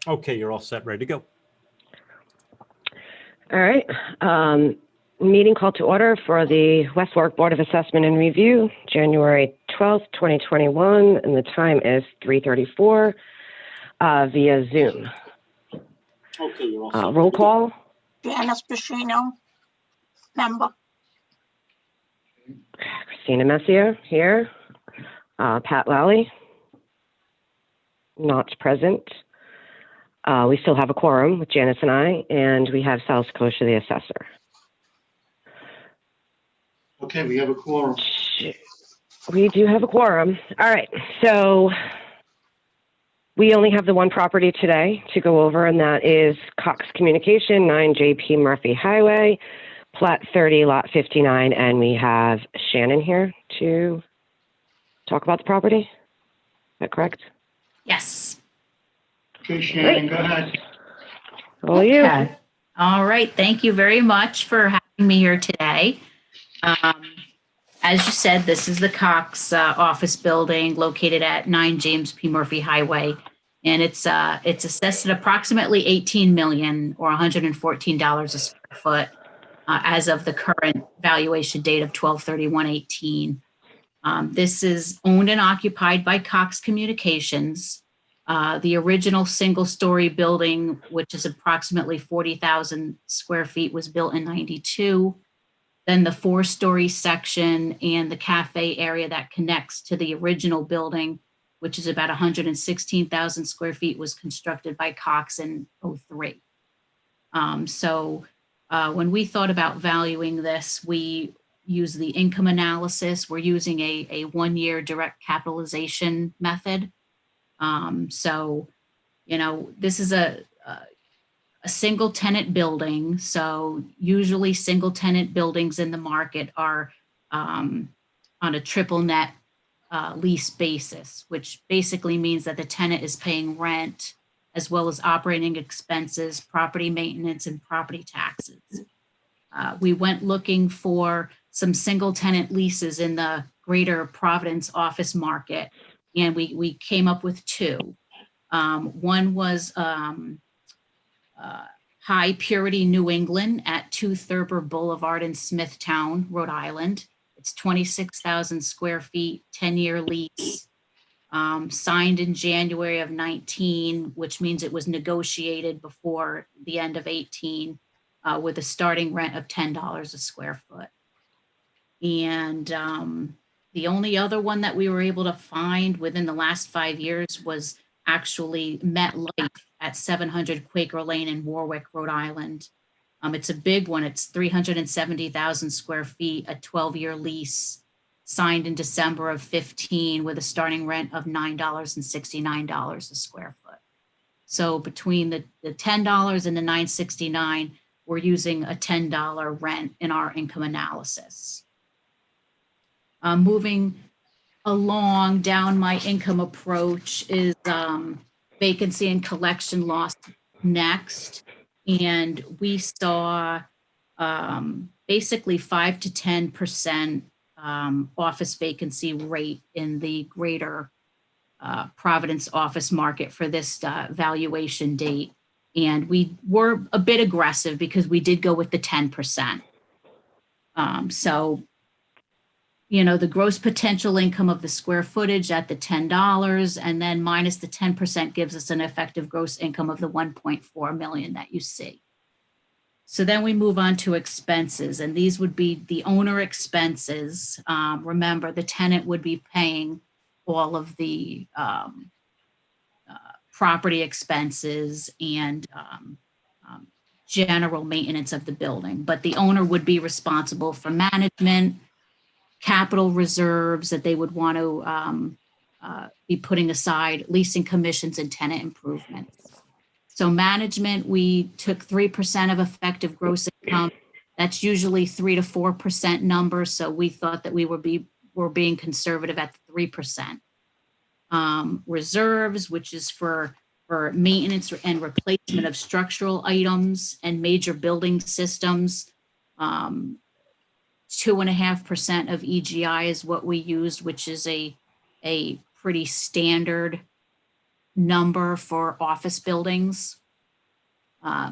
Okay, you're all set, ready to go. All right. Meeting called to order for the West Warwick Board of Assessment and Review, January 12th, 2021, and the time is 3:34 via Zoom. Okay, you're all set. Roll call. Janice Bashino, member. Christina Messier here. Pat Lally, not present. We still have a quorum with Janice and I, and we have Sal Scotia, the assessor. Okay, we have a quorum. We do have a quorum. All right, so we only have the one property today to go over, and that is Cox Communication, 9 J.P. Murphy Highway, Plat 30, Lot 59, and we have Shannon here to talk about the property. Is that correct? Yes. Okay, Shannon, go ahead. All you. Okay. All right. Thank you very much for having me here today. As you said, this is the Cox office building located at 9 James P. Murphy Highway, and it's assessed at approximately $18 million or $114 a square foot as of the current valuation date of 12/31/18. This is owned and occupied by Cox Communications. The original single-story building, which is approximately 40,000 square feet, was built in '92. Then the 4-story section and the cafe area that connects to the original building, which is about 116,000 square feet, was constructed by Cox in '03. When we thought about valuing this, we use the income analysis. We're using a 1-year direct capitalization method. This is a single tenant building. So usually single tenant buildings in the market are on a triple net lease basis, which basically means that the tenant is paying rent as well as operating expenses, property maintenance, and property taxes. We went looking for some single tenant leases in the greater Providence office market, and we came up with 2. One was High Purity New England at 2 Thurber Boulevard in Smithtown, Rhode Island. It's 26,000 square feet, 10-year lease, signed in January of 19, which means it was negotiated before the end of 18 with a starting rent of $10 a square foot. And the only other one that we were able to find within the last 5 years was actually MetLife at 700 Quaker Lane in Warwick, Rhode Island. It's a big one. It's 370,000 square feet, a 12-year lease, signed in December of 15 with a starting rent of $9.69 a square foot. So between the $10 and the $9.69, we're using a $10 rent in our income analysis. Moving along down my income approach is vacancy and collection loss next. And we saw basically 5 to 10% office vacancy rate in the greater Providence office market for this valuation date. And we were a bit aggressive because we did go with the 10%. The gross potential income of the square footage at the $10 and then minus the 10% gives us an effective gross income of the $1.4 million that you see. So then we move on to expenses, and these would be the owner expenses. Remember, the tenant would be paying all of the property expenses and general maintenance of the building, but the owner would be responsible for management, capital reserves that they would want to be putting aside, leasing commissions, and tenant improvements. So management, we took 3% of effective gross income. That's usually 3 to 4% number. So we thought that we were being conservative at 3%. Reserves, which is for maintenance and replacement of structural items and major building systems. 2.5% of EGI is what we used, which is a pretty standard number for office buildings.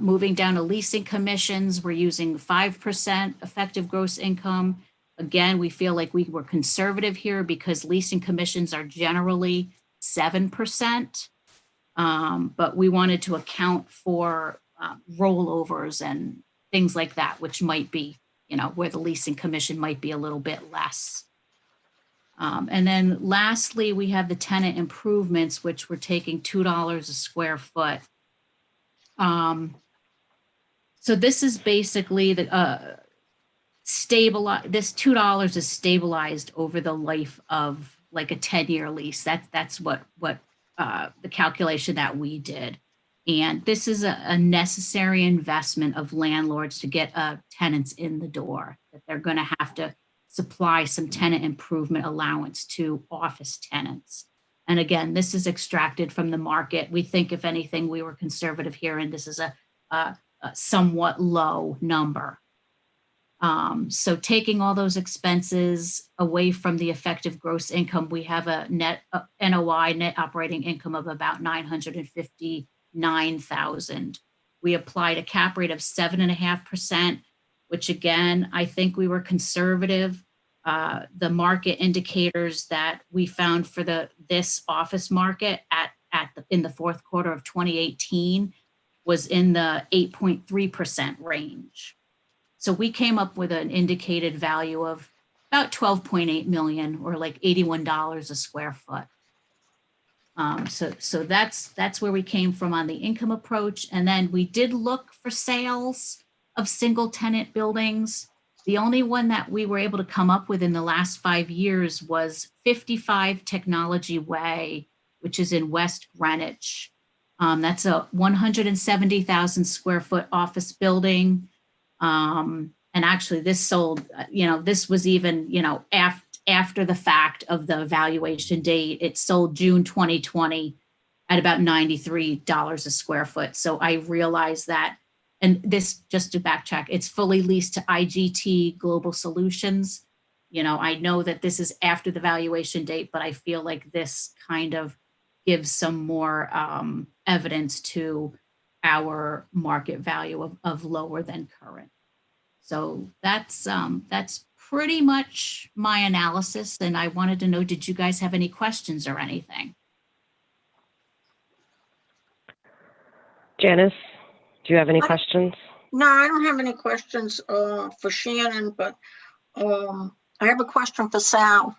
Moving down to leasing commissions, we're using 5% effective gross income. Again, we feel like we were conservative here because leasing commissions are generally 7%. But we wanted to account for rollovers and things like that, which might be, where the leasing commission might be a little bit less. And then lastly, we have the tenant improvements, which we're taking $2 a square foot. So this is basically the this $2 is stabilized over the life of like a 10-year lease. That's what the calculation that we did. And this is a necessary investment of landlords to get tenants in the door, that they're going to have to supply some tenant improvement allowance to office tenants. And again, this is extracted from the market. We think, if anything, we were conservative here, and this is a somewhat low number. So taking all those expenses away from the effective gross income, we have a net NOI, net operating income, of about $959,000. We applied a cap rate of 7.5%, which again, I think we were conservative. The market indicators that we found for this office market in the fourth quarter of 2018 was in the 8.3% range. So we came up with an indicated value of about $12.8 million, or like $81 a square foot. So that's where we came from on the income approach. And then we did look for sales of single tenant buildings. The only one that we were able to come up with in the last 5 years was 55 Technology Way, which is in West Greenwich. That's a 170,000 square foot office building. And actually this sold, this was even, after the fact of the valuation date. It sold June 2020 at about $93 a square foot. So I realized that, and this, just to backtrack, it's fully leased to IGT Global Solutions. I know that this is after the valuation date, but I feel like this kind of gives some more evidence to our market value of lower than current. So that's pretty much my analysis. And I wanted to know, did you guys have any questions or anything? Janice, do you have any questions? No, I don't have any questions for Shannon, but I have a question for Sal.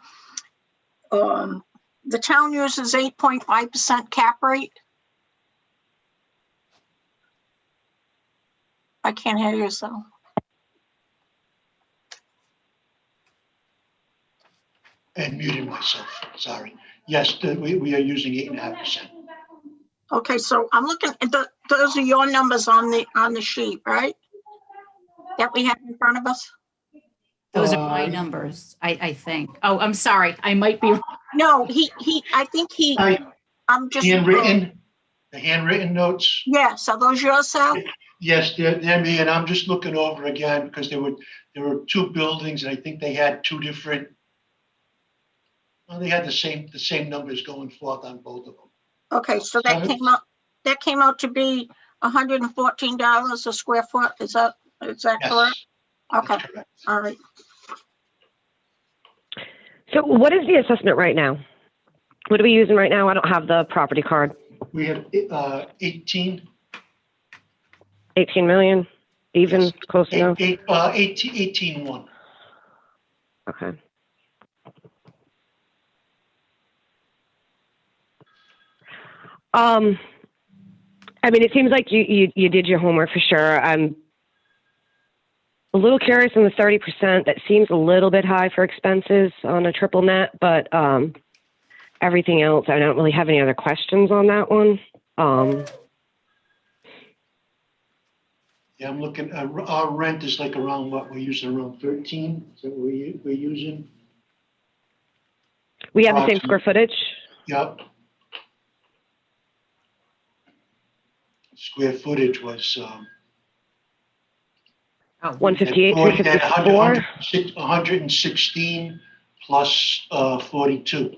The town uses 8.5% cap rate. I can't hear you, Sal. And muted myself, sorry. Yes, we are using 8.5%. Okay, so I'm looking at those are your numbers on the sheet, right? That we have in front of us? Those are my numbers, I think. Oh, I'm sorry. I might be. No, I think I'm just. Handwritten, the handwritten notes. Yes, are those yours, Sal? Yes, they're me, and I'm just looking over again because there were two buildings, and I think they had two different. Well, they had the same numbers going forth on both of them. Okay, so that came out to be $114 a square foot. Is that Yes, correct? Okay, correct. all right. So what is the assessment right now? What are we using right now? I don't have the property card. We have 18. 18 million, even, Yes. close enough? 18.1. Okay. I mean, it seems like you did your homework for sure. I'm a little curious on the 30%. That seems a little bit high for expenses on a triple net, but everything else, I don't really have any other questions on that one. Yeah, I'm looking, our rent is like around what we're using, around 13. Is that what we're using? We have the same square footage? Yep. Square footage was 158, 254? 116 plus 42.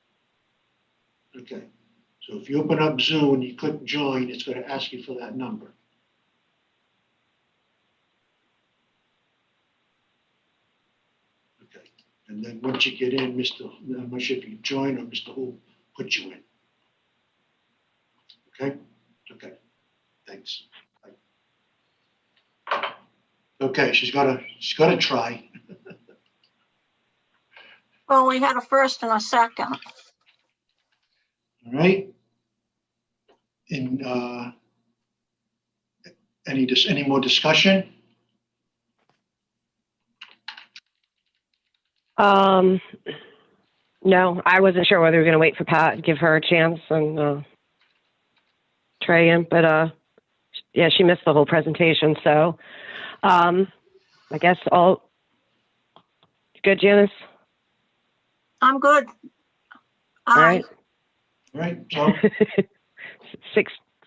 Okay, so if you open up Zoom and you click join, it's going to ask you for that number. Okay, and then once you get in, I'm not sure if you join or Mr. Who put you in. Okay, okay, thanks. Bye. Okay, she's got to try. Well, we had a first and a second. All right. In any more discussion? No, I wasn't sure whether we were going to wait for Pat, give her a chance and try in, but yeah, she missed the whole presentation. So I guess all good, Janice? I'm good. All right. All right, so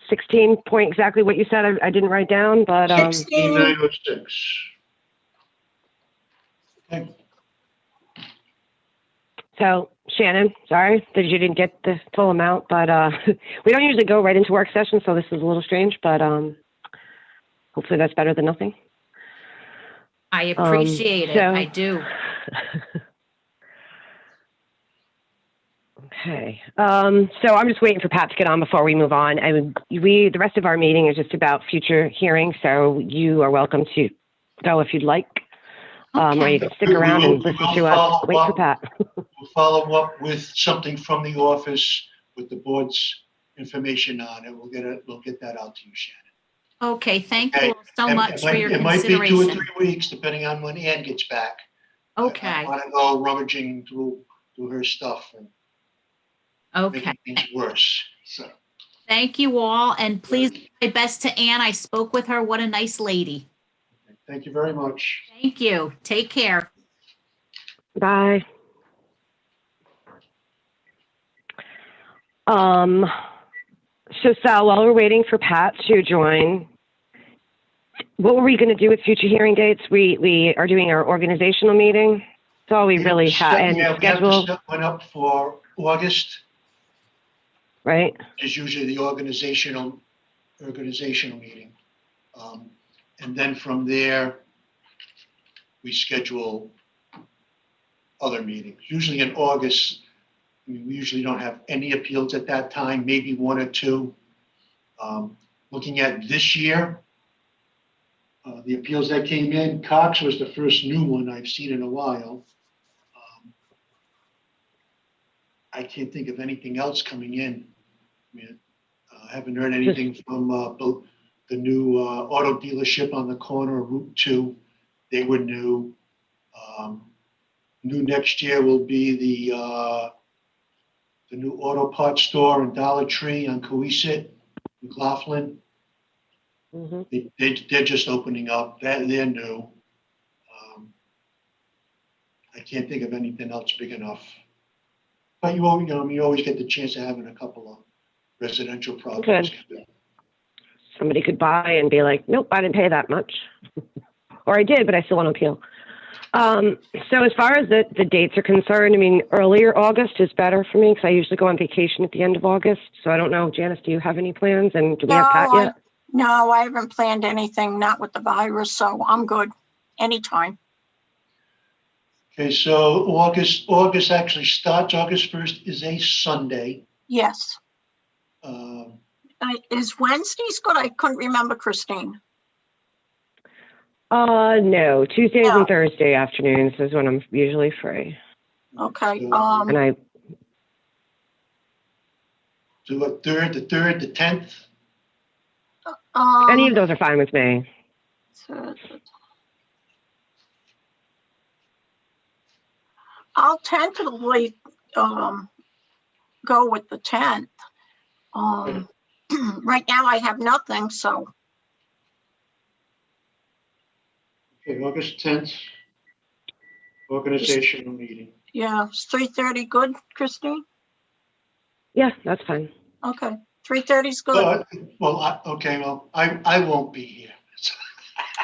16 point exactly what you said. I didn't write down, but 16, 906. Okay. so Shannon, sorry that you didn't get the full amount, but we don't usually go right into work session, so this is a little strange, but hopefully that's better than nothing. I appreciate it. I do. Okay. So I'm just waiting for Pat to get on before we move on. I mean, the rest of our meeting is just about future hearings, so you are welcome to go if you'd like, or you can stick around and listen to us. Wait for Pat. We'll follow up with something from the office with the board's information on it. We'll get that out to you, Shannon. Okay, thank Okay. you all so much for your It might be 2 or consideration. 3 weeks, depending on when Ann gets back. I Okay, want to go rummaging through her stuff and okay. making things worse. So, Thank you all, and please do my best to Ann. I spoke with her. What a nice lady. thank you very much. Thank you. Take care. Bye. So Sal, while we're waiting for Pat to join, what were we going to do with future hearing dates? We are doing our organizational meeting. That's all we really have, and We have schedule, to set one up for August, right? which is usually the organizational meeting. And then from there, we schedule other meetings. Usually in August, we usually don't have any appeals at that time, maybe 1 or 2. Looking at this year, the appeals that came in, Cox was the first new one I've seen in a while. I can't think of anything else coming in. I mean, I haven't heard anything from the new auto dealership on the corner of Route 2. They were new. New next year will be the new auto parts store and Dollar Tree on Cohasset, McLaughlin. Mm-hmm. They're just opening up. They're new. I can't think of anything else big enough. But you always get the chance of having a couple of residential properties. Good. Somebody could buy and be like, nope, I didn't pay that much. Or I did, but I still want to appeal. So as far as the dates are concerned, I mean, earlier August is better for me because I usually go on vacation at the end of August. So I don't know, Janice, do you have any plans? And do we have Pat yet? No, I haven't planned anything, not with the virus, so I'm good. Anytime. Okay, so August actually starts. August 1st is a Sunday. Yes. Is Wednesdays good? I couldn't remember, Christine. No, Tuesdays No. and Thursday afternoons is when I'm usually free. Okay. And I, So what, the 3rd, the 10th? any of those are fine with me. I'll tentatively go with the 10th. Right now I have nothing, so. Okay, August 10th, organizational meeting. Yeah, is 3:30 good, Christine? Yeah, that's fine. Okay, 3:30 is good. I won't be here.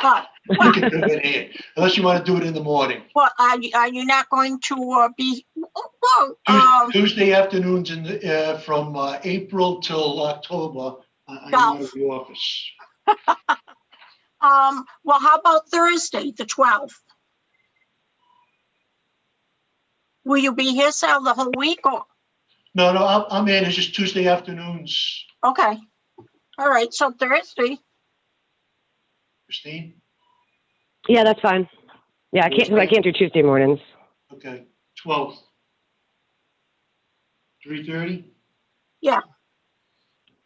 But, You can do it here, unless you want to do it in the morning. what, are you not going to, be, well, Tuesday afternoons from April till October, I'm out of the office. well, how about Thursday, the 12th? Will you be here, Sal, the whole week or? No, I'm in, it's just Tuesday afternoons. Okay. All right, so Thursday, Christine? Yeah, that's fine. Yeah, I can't do Tuesday mornings. Okay, 12th. 3:30? yes.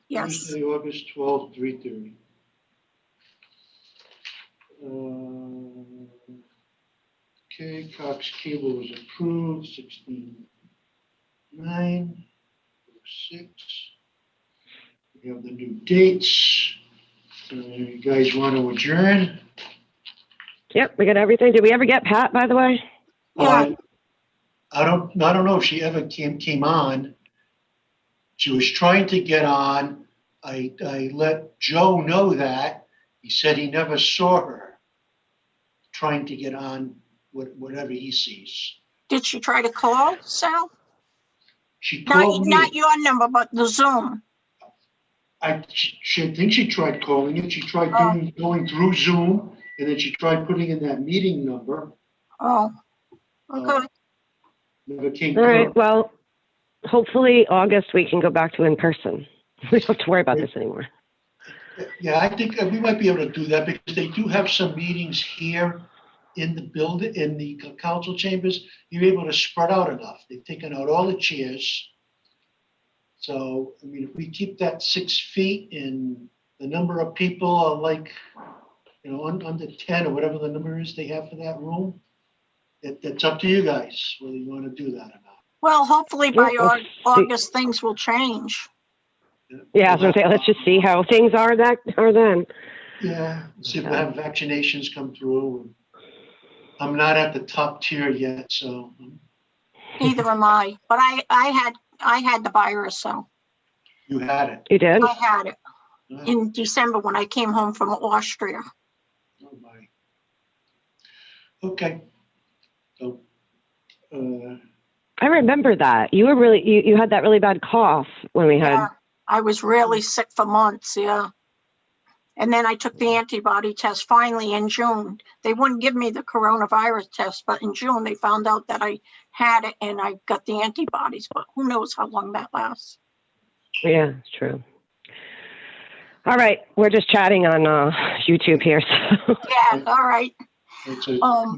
Tuesday, August 12th, 3:30. Okay, Cox Cable was approved, 16/9/06. We have the new dates. You guys want to adjourn? Yep, we got everything. Did we ever get Pat, by the way? Yeah. I don't know if she ever came on. She was trying to get on. I let Joe know that. He said he never saw her trying to get on whatever he sees. Did she try to call, Sal? She called me. Not your number, but the Zoom. I think she tried calling it. She tried Oh. going through Zoom, and then she tried putting in that meeting number. Oh, okay. Never came All right, through. well, hopefully August we can go back to in person. We don't have to worry about this anymore. Yeah, I think we might be able to do that because they do have some meetings here in the building, in the council chambers. You're able to spread out enough. They've taken out all the chairs. So, I mean, if we keep that 6 feet and the number of people are like, under 10 or whatever the number is they have for that room, it's up to you guys whether you want to do that or not. Well, hopefully by Let's see. August, things will change. Yeah, I was gonna say, let's just see how things are then. Yeah, see if we have vaccinations come through. I'm not at the top tier yet, so. Neither am I, but I had the virus, so You had it. You did? I had it in December when I came home from Austria. Oh, my. Okay. So, I remember that. You were you had that really bad cough when we had. Yeah, I was really sick for months, yeah. And then I took the antibody test finally in June. They wouldn't give me the coronavirus test, but in June they found out that I had it and I got the antibodies, but who knows how long that lasts. Yeah, it's true. All right, we're just chatting on YouTube here. So. Yeah, all right. so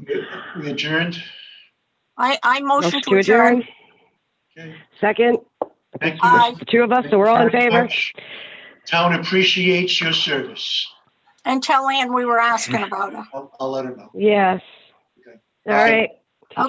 we adjourned. I motion Motion to adjourn. Okay. Second, Thank you. Aye. the two of us, so we're all in Very favor. much. Town appreciates your service. And tell Ann we were asking about her. I'll let her know. Yes. Okay. All Bye. right.